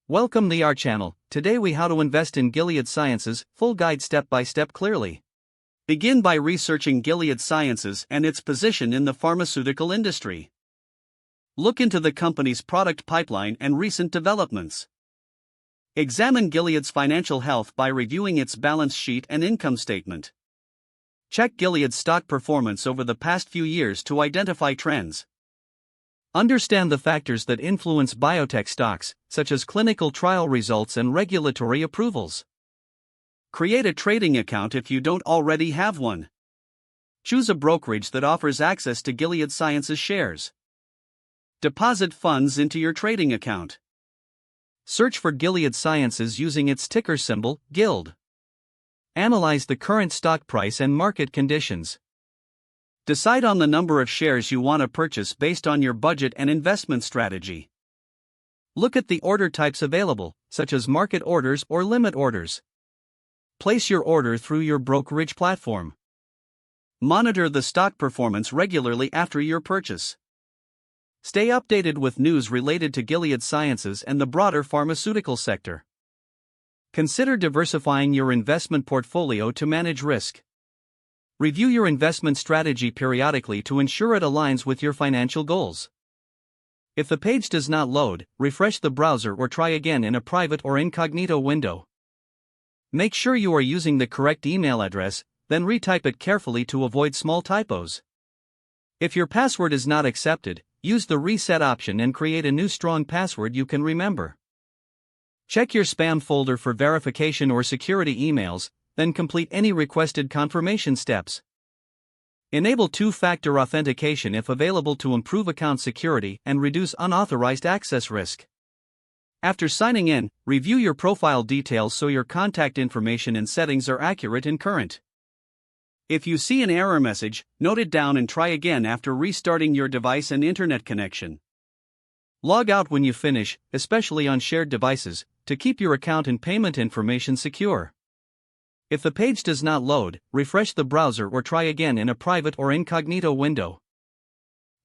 Welcome to our channel. Today we how to invest in Gilead Sciences, full guide step by step clearly. Begin by researching Gilead Sciences and its position in the pharmaceutical industry. Look into the company's product pipeline and recent developments. Examine Gilead's financial health by reviewing its balance sheet and income statement. Check Gilead's stock performance over the past few years to identify trends. Understand the factors that influence biotech stocks, such as clinical trial results and regulatory approvals. Create a trading account if you don't already have one. Choose a brokerage that offers access to Gilead Sciences shares. Deposit funds into your trading account. Search for Gilead Sciences using its ticker symbol, GILD. Analyze the current stock price and market conditions. Decide on the number of shares you want to purchase based on your budget and investment strategy. Look at the order types available, such as market orders or limit orders. Place your order through your brokerage platform. Monitor the stock performance regularly after your purchase. Stay updated with news related to Gilead Sciences and the broader pharmaceutical sector. Consider diversifying your investment portfolio to manage risk. Review your investment strategy periodically to ensure it aligns with your financial goals. If the page does not load, refresh the browser or try again in a private or incognito window. Make sure you are using the correct email address, then retype it carefully to avoid small typos. If your password is not accepted, use the reset option and create a new strong password you can remember. Check your spam folder for verification or security emails, then complete any requested confirmation steps. Enable two-factor authentication if available to improve account security and reduce unauthorized access risk. After signing in, review your profile details so your contact information and settings are accurate and current. If you see an error message, note it down and try again after restarting your device and internet connection. Log out when you finish, especially on shared devices, to keep your account and payment information secure. If the page does not load, refresh the browser or try again in a private or incognito window.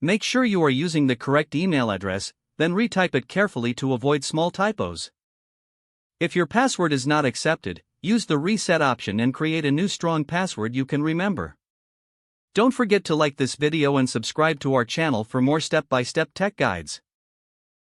Make sure you are using the correct email address, then retype it carefully to avoid small typos. If your password is not accepted, use the reset option and create a new strong password you can remember. Don't forget to like this video and subscribe to our channel for more step-by-step tech guides.